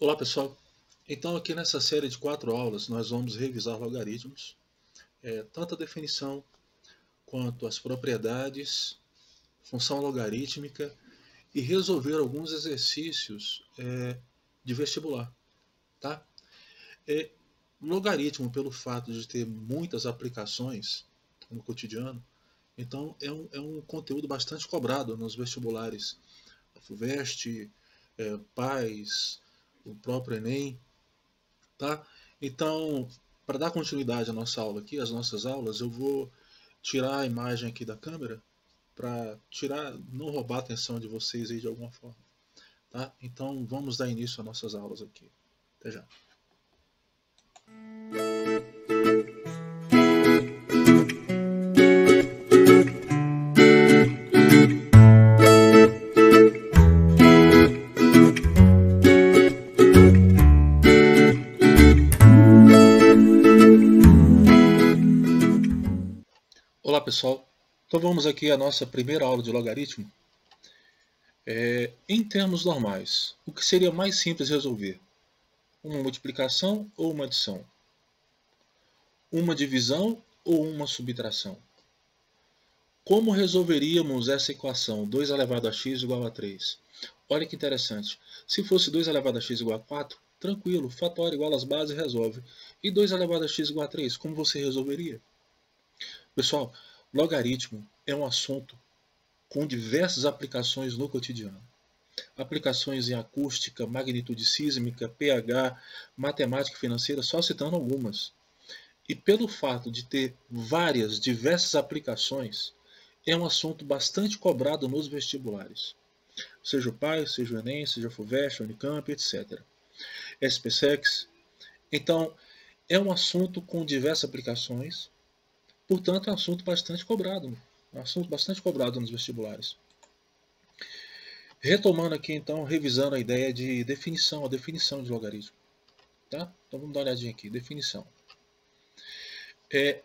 Olá pessoal, então aqui nessa série de 4 aulas nós vamos revisar logaritmos, tanto a definição quanto as propriedades, função logarítmica e resolver alguns exercícios de vestibular. Tá? É, Logaritmo, pelo fato de ter muitas aplicações no cotidiano, então é um conteúdo bastante cobrado nos vestibulares, a FUVEST, PAS, o próprio Enem. Tá? Então, para dar continuidade à nossa aula aqui, às nossas aulas, eu vou tirar a imagem aqui da câmera para não roubar a atenção de vocês aí de alguma forma. Tá? Então, vamos dar início às nossas aulas aqui. Até já. Olá pessoal, então vamos aqui à nossa primeira aula de logaritmo. Em termos normais, o que seria mais simples resolver? Uma multiplicação ou uma adição? Uma divisão ou uma subtração? Como resolveríamos essa equação 2 elevado a x igual a 3? Olha que interessante. Se fosse 2 elevado a x igual a 4, tranquilo, fatório igual às bases resolve. E 2 elevado a x igual a 3, como você resolveria? Pessoal, logaritmo é um assunto com diversas aplicações no cotidiano. Aplicações em acústica, magnitude sísmica, pH, matemática financeira, só citando algumas. E pelo fato de ter diversas aplicações, é um assunto bastante cobrado nos vestibulares. Seja o PAS, seja o Enem, seja a FUVEST, Unicamp, etc. SPSEC. Então, é um assunto com diversas aplicações, portanto, é um assunto bastante cobrado. É um assunto bastante cobrado nos vestibulares. Retomando aqui, então, revisando a ideia de definição, a definição de logaritmo. Tá? Então, vamos dar uma olhadinha aqui. Definição.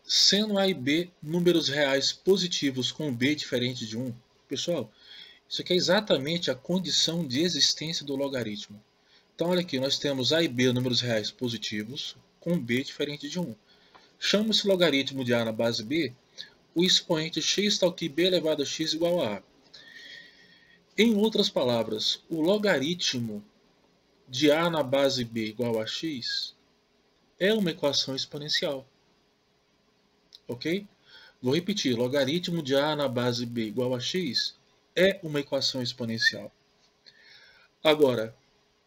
Sendo A e B números reais positivos com B diferente de 1. Pessoal, isso aqui é exatamente a condição de existência do logaritmo. Então, olha aqui, nós temos A e B números reais positivos com B diferente de 1. Chamo esse logaritmo de A na base B o expoente x tal que B elevado a x igual a A. Em outras palavras, o logaritmo de A na base B igual a x é uma equação exponencial. Ok? Vou repetir, logaritmo de A na base B igual a x é uma equação exponencial. Agora,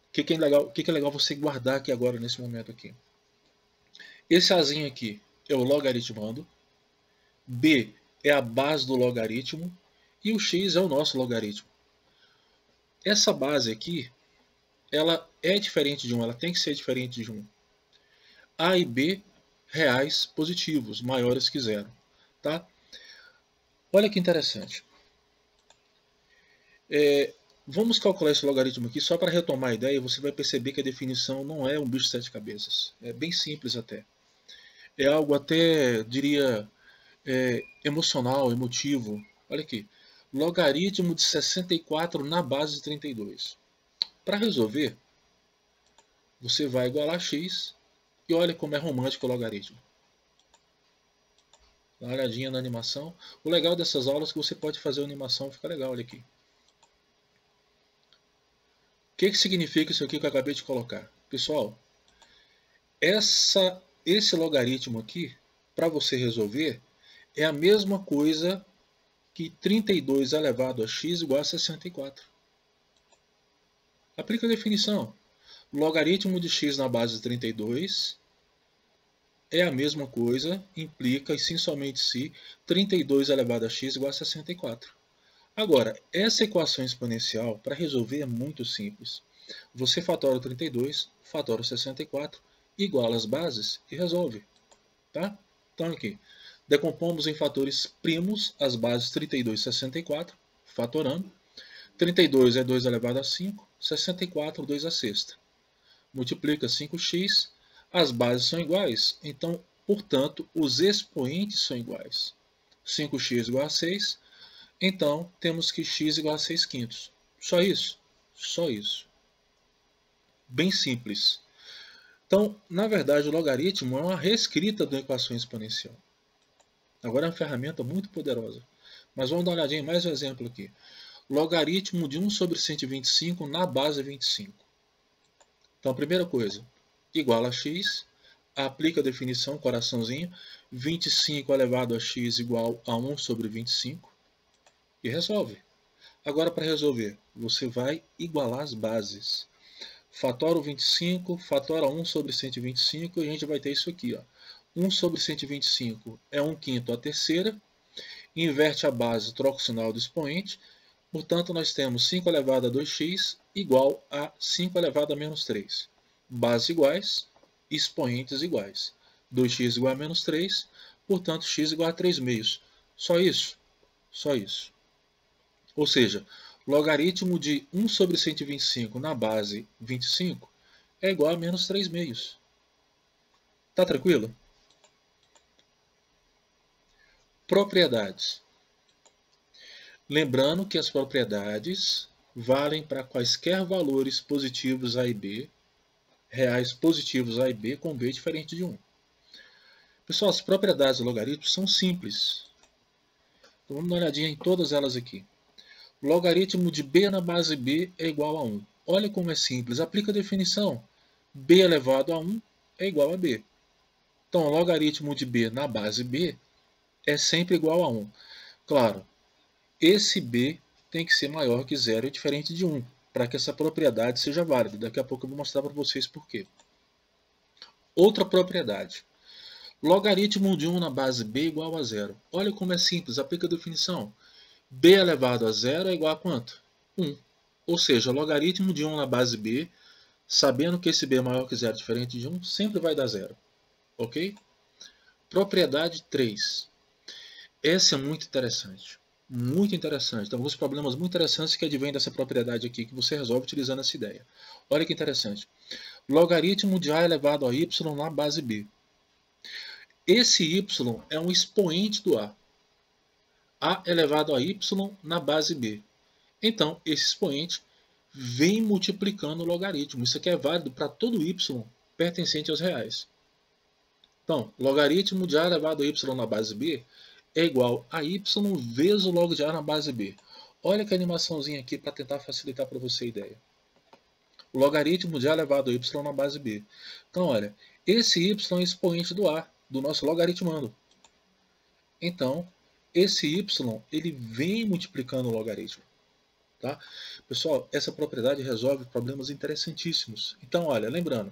o que é legal você guardar aqui agora, nesse momento aqui? Esse Azinho aqui é o logaritmando, B é a base do logaritmo e o x é o nosso logaritmo. Essa base aqui, ela é diferente de 1, ela tem que ser diferente de 1. A e B reais positivos, maiores que zero. Tá? Olha que interessante. Vamos calcular esse logaritmo aqui só para retomar a ideia. Você vai perceber que a definição não é um bicho de 7 cabeças. É bem simples até. É algo até, diria, emocional, emotivo. Olha aqui. Logaritmo de 64 na base de 32. Para resolver, você vai igualar x e olha como é romântico o logaritmo. Dá uma olhadinha na animação. O legal dessas aulas é que você pode fazer a animação, fica legal, olha aqui. O que significa isso aqui que eu acabei de colocar? Pessoal, esse logaritmo aqui, para você resolver, é a mesma coisa que 32 elevado a x igual a 64. Aplica a definição. Logaritmo de x na base de 32 é a mesma coisa, implica, e sim somente se, 32 elevado a x igual a 64. Agora, essa equação exponencial, para resolver, é muito simples. Você fatora o 32, fatora o 64, iguala as bases e resolve. Tá? Então aqui, decompomos em fatores primos as bases 32 e 64, fatorando. 32 é 2 elevado a 5, 64, 2 a sexta. Multiplica 5x, as bases são iguais, então, portanto, os expoentes são iguais. 5x igual a 6, então temos que x igual a 6 quintos. Só isso? Só isso. bem simples. Então, na verdade, o logaritmo é uma reescrita da equação exponencial. Agora é uma ferramenta muito poderosa. Mas vamos dar uma olhadinha em mais um exemplo aqui. Logaritmo de 1 sobre 125 na base 25. Então, a primeira coisa, igual a x, aplica a definição, coraçãozinho, 25 elevado a x igual a 1 sobre 25 e resolve. Agora, para resolver, você vai igualar as bases. Fatora o 25, fatora 1 sobre 125 e a gente vai ter isso aqui. Ó. 1 sobre 125 é 1/5 a terceira. Inverte a base, troca o sinal do expoente. Portanto, nós temos 5 elevado a 2x igual a 5 elevado a menos 3. Bases iguais, expoentes iguais. 2x igual a menos 3, portanto, x igual a 3 meios. Só isso? Só isso. Ou seja, logaritmo de 1 sobre 125 na base 25 é igual a menos 3 meios. Tá tranquilo? Propriedades. Lembrando que as propriedades valem para quaisquer valores positivos A e B, reais positivos A e B, com B diferente de 1. Pessoal, as propriedades do logaritmo são simples. Então, vamos dar uma olhadinha em todas elas aqui. Logaritmo de B na base B é igual a 1. Olha como é simples. Aplica a definição. B elevado a 1 é igual a B. Então, o logaritmo de B na base B é sempre igual a 1. Claro, esse B tem que ser maior que 0 e diferente de 1, para que essa propriedade seja válida. Daqui a pouco eu vou mostrar para vocês por quê. Outra propriedade. Logaritmo de 1 na base B igual a 0. Olha como é simples, aplica a definição. B elevado a 0 é igual a quanto? 1. Ou seja, logaritmo de 1 na base B, sabendo que esse B é maior que 0 diferente de 1, sempre vai dar 0. Ok? Propriedade 3. Essa é muito interessante. Muito interessante. Tem alguns problemas muito interessantes que advêm dessa propriedade aqui, que você resolve utilizando essa ideia. Olha que interessante. Logaritmo de A elevado a Y na base B. Esse y é um expoente do A. A elevado a y na base B. Então, esse expoente vem multiplicando o logaritmo. Isso aqui é válido para todo y pertencente aos reais. Então, logaritmo de A elevado a y na base B é igual a y vezes o log de A na base B. Olha que animaçãozinha aqui para tentar facilitar para você a ideia. O logaritmo de A elevado a y na base B. Então, olha, esse y é expoente do A, do nosso logaritmando. Então, esse y ele vem multiplicando o logaritmo. Tá? Pessoal, essa propriedade resolve problemas interessantíssimos. Então, olha, lembrando,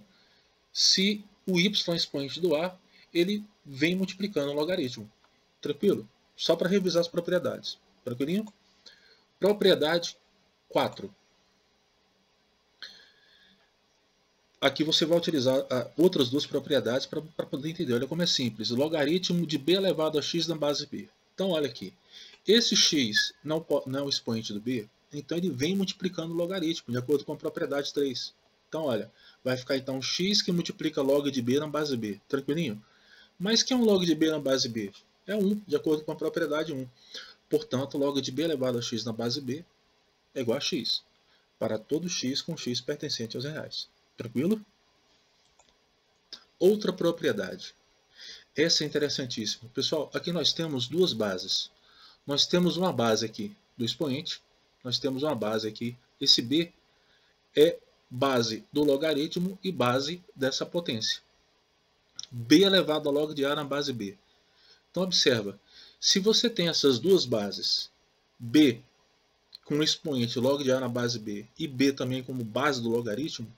se o y é expoente do A, ele vem multiplicando o logaritmo. Tranquilo? Só para revisar as propriedades. Tranquilinho? Propriedade 4. Aqui você vai utilizar outras duas propriedades para poder entender. Olha como é simples. Logaritmo de B elevado a x na base B. Então, olha aqui. Esse x não é o expoente do B, então ele vem multiplicando o logaritmo, de acordo com a propriedade 3. Então, olha, vai ficar então x que multiplica log de B na base B. Tranquilinho? Mas que é um log de B na base B? É 1, de acordo com a propriedade 1. Portanto, log de B elevado a x na base B é igual a x, para todo x com x pertencente aos reais. Tranquilo? Outra propriedade. Essa é interessantíssima. Pessoal, aqui nós temos duas bases. Nós temos uma base aqui do expoente. Nós temos uma base aqui. Esse B é base do logaritmo e base dessa potência. B elevado a log de A na base B. Então, observa. Se você tem essas duas bases, B com expoente log de A na base B e B também como base do logaritmo,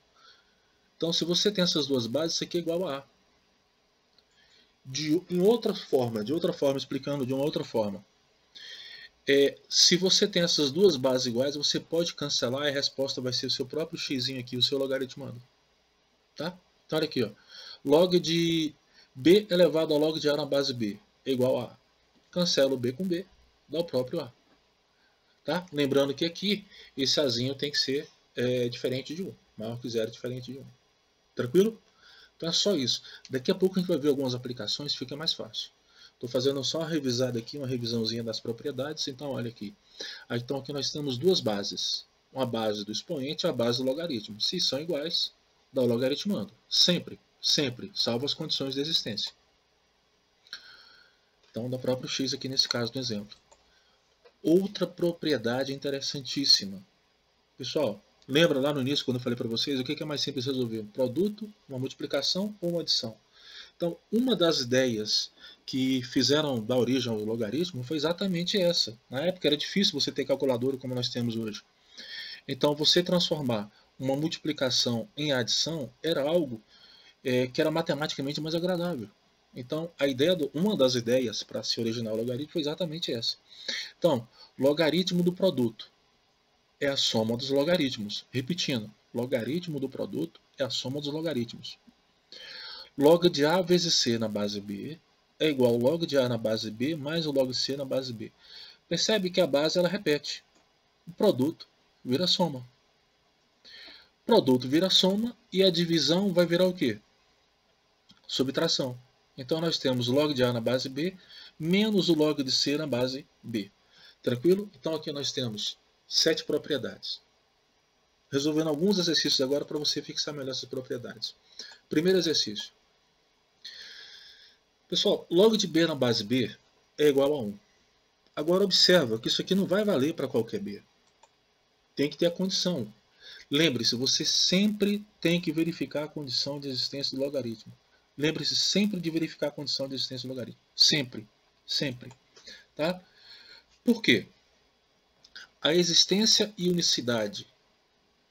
então, se você tem essas duas bases, isso aqui é igual a A. De outra forma, explicando de uma outra forma. Se você tem essas duas bases iguais, você pode cancelar e a resposta vai ser o seu próprio x aqui, o seu logaritmando. Tá? Então, olha aqui. Ó. Log de B elevado a log de A na base B é igual a A. Cancela o B com B, dá o próprio A. Tá? Lembrando que aqui, esse Azinho tem que ser diferente de 1. Maior que 0, diferente de 1. Tranquilo? Então é só isso. Daqui a pouco a gente vai ver algumas aplicações, fica mais fácil. Estou fazendo só uma revisada aqui, uma revisãozinha das propriedades. Então olha aqui. Então aqui nós temos duas bases. Uma base do expoente e a base do logaritmo. Se são iguais, Dá o logaritmando. Sempre, sempre, salvo as condições de existência. Então, dá próprio x aqui nesse caso do exemplo. Outra propriedade interessantíssima. Pessoal, lembra lá no início, quando eu falei para vocês, o que é mais simples resolver? Um produto, uma multiplicação ou uma adição? Então, uma das ideias que fizeram dar origem ao logaritmo foi exatamente essa. Na época era difícil você ter calculadora como nós temos hoje. Então, você transformar uma multiplicação em adição era algo que era matematicamente mais agradável. Então, uma das ideias para se originar o logaritmo foi exatamente essa. Então, logaritmo do produto é a soma dos logaritmos. Repetindo, logaritmo do produto é a soma dos logaritmos. Log de A vezes C na base B é igual ao log de A na base B mais o log de C na base B. Percebe que a base ela repete. O produto vira soma. Produto vira soma e a divisão vai virar o quê? Subtração. Então nós temos log de A na base B menos o log de C na base B. Tranquilo? Então aqui nós temos 7 propriedades. Resolvendo alguns exercícios agora para você fixar melhor essas propriedades. Primeiro exercício. Pessoal, log de B na base B é igual a 1. Agora observa que isso aqui não vai valer para qualquer B. Tem que ter a condição. Lembre-se, você sempre tem que verificar a condição de existência do logaritmo. Lembre-se sempre de verificar a condição de existência do logaritmo. Sempre. Sempre. Tá? Por quê? A existência e unicidade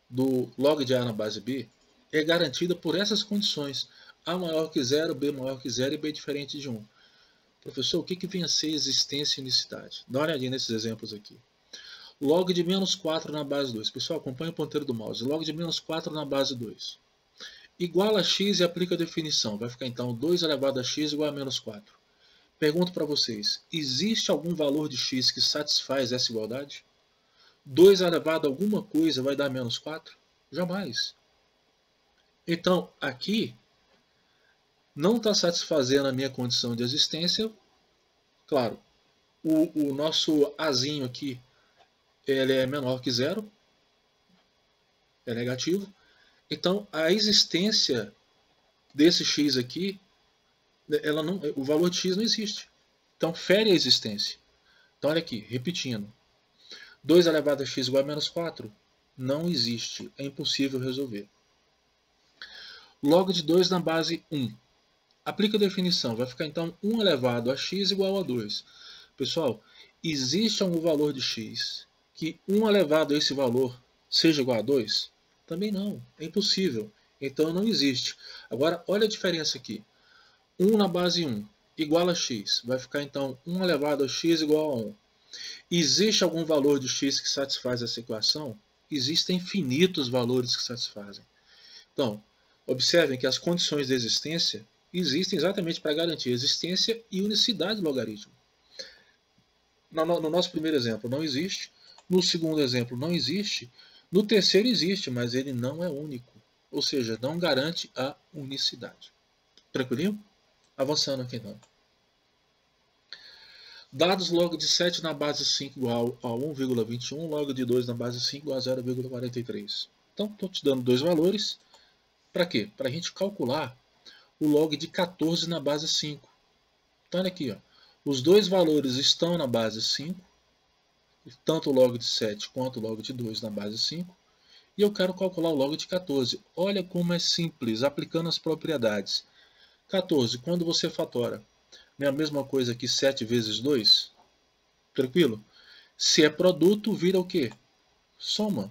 do log de A na base B é garantida por essas condições. A maior que 0, B maior que 0 e B diferente de 1. Professor, o que vem a ser existência e unicidade? Dá uma olhadinha nesses exemplos aqui. Log de menos 4 na base 2. Pessoal, acompanha o ponteiro do mouse. Log de menos 4 na base 2. Igual a x e aplica a definição. Vai ficar então 2 elevado a x igual a menos 4. Pergunto para vocês, existe algum valor de x que satisfaz essa igualdade? 2 elevado a alguma coisa vai dar menos 4? Jamais. Então, aqui, não está satisfazendo a minha condição de existência. Claro, o nosso azinho aqui, ele é menor que 0. É negativo. Então, a existência desse x aqui, o valor de x não existe. Então, fere a existência. Então, olha aqui, repetindo. 2 elevado a x igual a menos 4 não existe. É impossível resolver. Log de 2 na base 1. Aplica a definição. Vai ficar, então, 1 elevado a x igual a 2. Pessoal, existe algum valor de x que 1 elevado a esse valor seja igual a 2? Também não. É impossível. Então, não existe. Agora, olha a diferença aqui. 1 na base 1 igual a x. Vai ficar, então, 1 elevado a x igual a 1. Existe algum valor de x que satisfaz essa equação? Existem infinitos valores que satisfazem. Então, observem que as condições de existência existem exatamente para garantir a existência e unicidade do logaritmo. No nosso primeiro exemplo não existe, no segundo exemplo não existe, no terceiro existe, mas ele não é único, ou seja, não garante a unicidade. Tranquilinho? Avançando aqui então. Dados log de 7 na base 5 igual a 1,21, log de 2 na base 5 igual a 0,43. Então, estou te dando dois valores. Para quê? Para a gente calcular o log de 14 na base 5. Então, olha aqui, ó. Os dois valores estão na base 5, tanto o log de 7 quanto o log de 2 na base 5. E eu quero calcular o log de 14. Olha como é simples, aplicando as propriedades. 14, quando você fatora, não é a mesma coisa que 7 vezes 2? Tranquilo? Se é produto, vira o quê? Soma.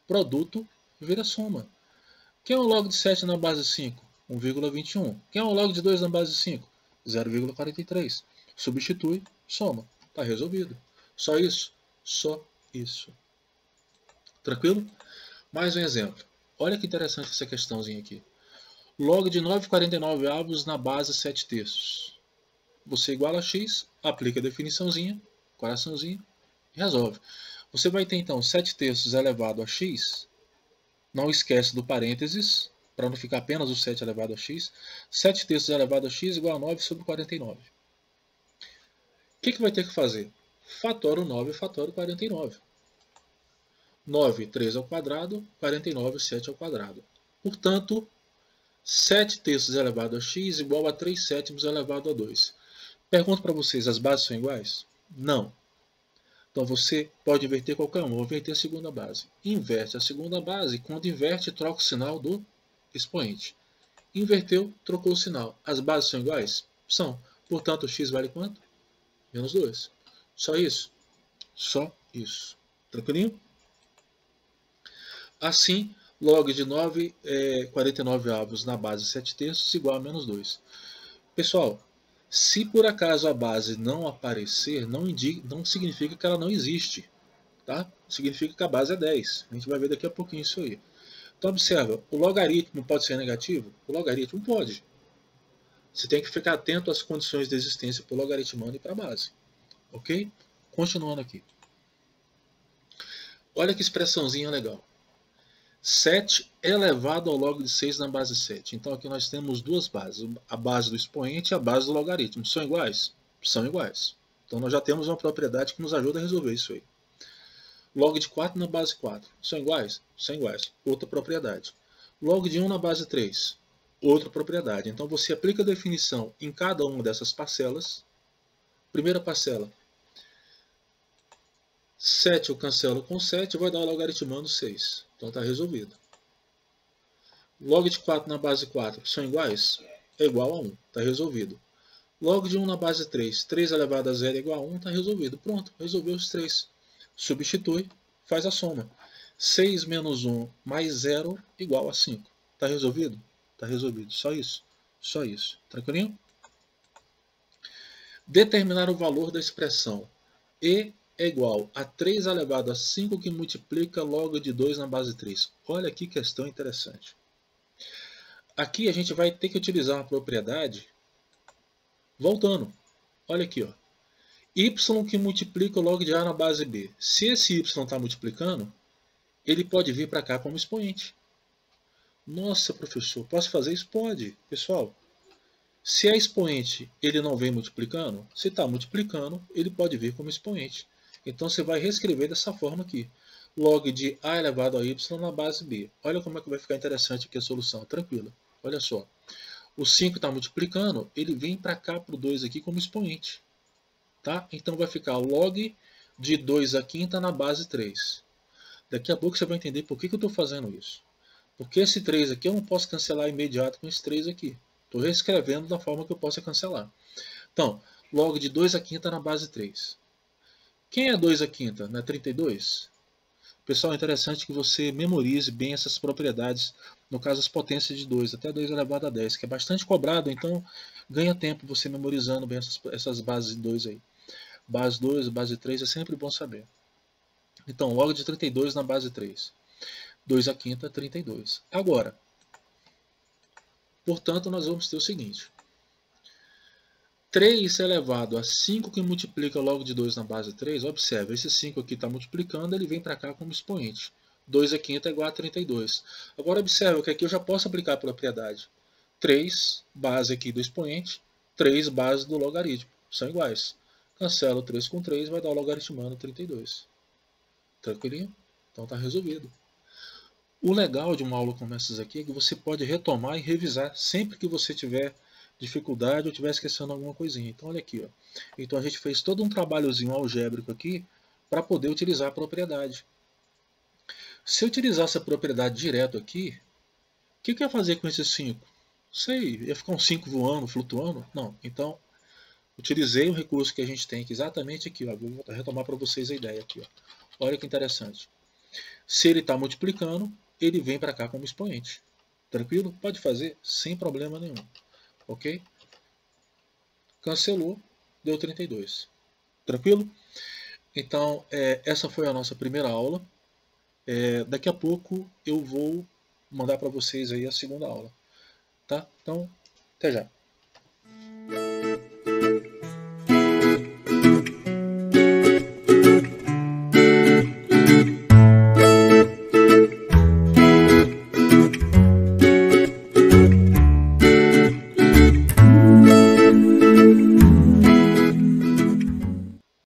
Produto vira soma. Quem é o log de 7 na base 5? 1,21. Quem é o log de 2 na base 5? 0,43. Substitui, soma. Está resolvido. Só isso? Só isso. Tranquilo? Mais um exemplo. Olha que interessante essa questãozinha aqui. Log de 9,49 avos na base 7 terços. Você iguala a x, aplica a definiçãozinha, coraçãozinho, e resolve. Você vai ter então 7 terços elevado a x. Não esquece do parênteses, para não ficar apenas o 7 elevado a x. 7 terços elevado a x igual a 9 sobre 49. O que vai ter que fazer? Fatora o 9 e fatora o 49. 9, 3 ao quadrado, 49, 7 ao quadrado. Portanto, 7 terços elevado a x igual a 3 sétimos elevado a 2. Pergunto para vocês, as bases são iguais? Não. Então você pode inverter qualquer uma. Vou inverter a segunda base. Inverte a segunda base. Quando inverte, troca o sinal do expoente. Inverteu, trocou o sinal. As bases são iguais? São. Portanto, x vale quanto? Menos 2. Só isso? Só isso. Tranquilinho? Assim, log de 49 avos na base 7 terços igual a menos 2. Pessoal, se por acaso a base não aparecer, não significa que ela não existe. Tá? Significa que a base é 10. A gente vai ver daqui a pouquinho isso aí. Então observa, o logaritmo pode ser negativo? O logaritmo pode. Você tem que ficar atento às condições de existência para o logaritmando e para a base. Ok? Continuando aqui. Olha que expressãozinha legal. 7 elevado ao log de 6 na base 7. Então aqui nós temos duas bases. A base do expoente e a base do logaritmo. São iguais? São iguais. Então nós já temos uma propriedade que nos ajuda a resolver isso aí. Log de 4 na base 4. São iguais? São iguais. Outra propriedade. Log de 1 na base 3. Outra propriedade. Então você aplica a definição em cada uma dessas parcelas. Primeira parcela. 7 eu cancelo com 7 e vai dar o logaritmando 6. Então está resolvido. Log de 4 na base 4 são iguais? É igual a 1. Está resolvido. Log de 1 na base 3. 3 elevado a 0 é igual a 1. Está resolvido. Pronto. Resolveu os 3. Substitui. Faz a soma. 6 menos 1 mais 0 igual a 5. Está resolvido? Está resolvido. Só isso. Só isso. Tranquilinho? Determinar o valor da expressão E é igual a 3 elevado a 5 que multiplica log de 2 na base 3. Olha que questão interessante. Aqui a gente vai ter que utilizar uma propriedade voltando. Olha aqui, ó. Y que multiplica o log de A na base B. Se esse Y está multiplicando, ele pode vir para cá como expoente. Nossa, professor, posso fazer isso? Pode. Pessoal, se é expoente, ele não vem multiplicando. Se está multiplicando, ele pode vir como expoente. Então você vai reescrever dessa forma aqui. Log de A elevado a Y na base B. Olha como é que vai ficar interessante aqui a solução. Tranquila. Olha só. O 5 está multiplicando, ele vem para cá para o 2 aqui como expoente. Tá? Então vai ficar log de 2 a quinta na base 3. Daqui a pouco você vai entender por que eu estou fazendo isso. Porque esse 3 aqui eu não posso cancelar imediato com esse 3 aqui. Estou reescrevendo da forma que eu possa cancelar. Então, log de 2 a quinta na base 3. Quem é 2 a quinta? Não é 32? Pessoal, é interessante que você memorize bem essas propriedades, no caso as potências de 2, até 2 elevado a 10, que é bastante cobrado, então ganha tempo você memorizando bem essas bases de 2 aí. Base 2, base 3 é sempre bom saber. Então, log de 32 na base 3. 2 a quinta, 32. Agora, portanto, nós vamos ter o seguinte. 3 elevado a 5 que multiplica log de 2 na base 3. Observe, esse 5 aqui está multiplicando, ele vem para cá como expoente. 2 a quinta é igual a 32. Agora observe que aqui eu já posso aplicar a propriedade. 3 base aqui do expoente, 3 bases do logaritmo. São iguais. Cancelo 3 com 3, vai dar o logaritmando 32. Tranquilinho? Então está resolvido. O legal de uma aula como essas aqui é que você pode retomar e revisar sempre que você tiver dificuldade ou estiver esquecendo alguma coisinha. Então olha aqui, ó. Então a gente fez todo um trabalhozinho algébrico aqui para poder utilizar a propriedade. Se eu utilizasse a propriedade direto aqui, o que eu ia fazer com esses 5? Sei, ia ficar um 5 voando, flutuando? Não. Então, utilizei o recurso que a gente tem aqui exatamente aqui, ó. Vou retomar para vocês a ideia aqui, ó. Olha que interessante. Se ele está multiplicando, ele vem para cá como expoente. Tranquilo? Pode fazer sem problema nenhum. Ok? Cancelou, deu 32. Tranquilo? Então, essa foi a nossa primeira aula. Daqui a pouco eu vou mandar para vocês aí a segunda aula. Tá? Então, até já.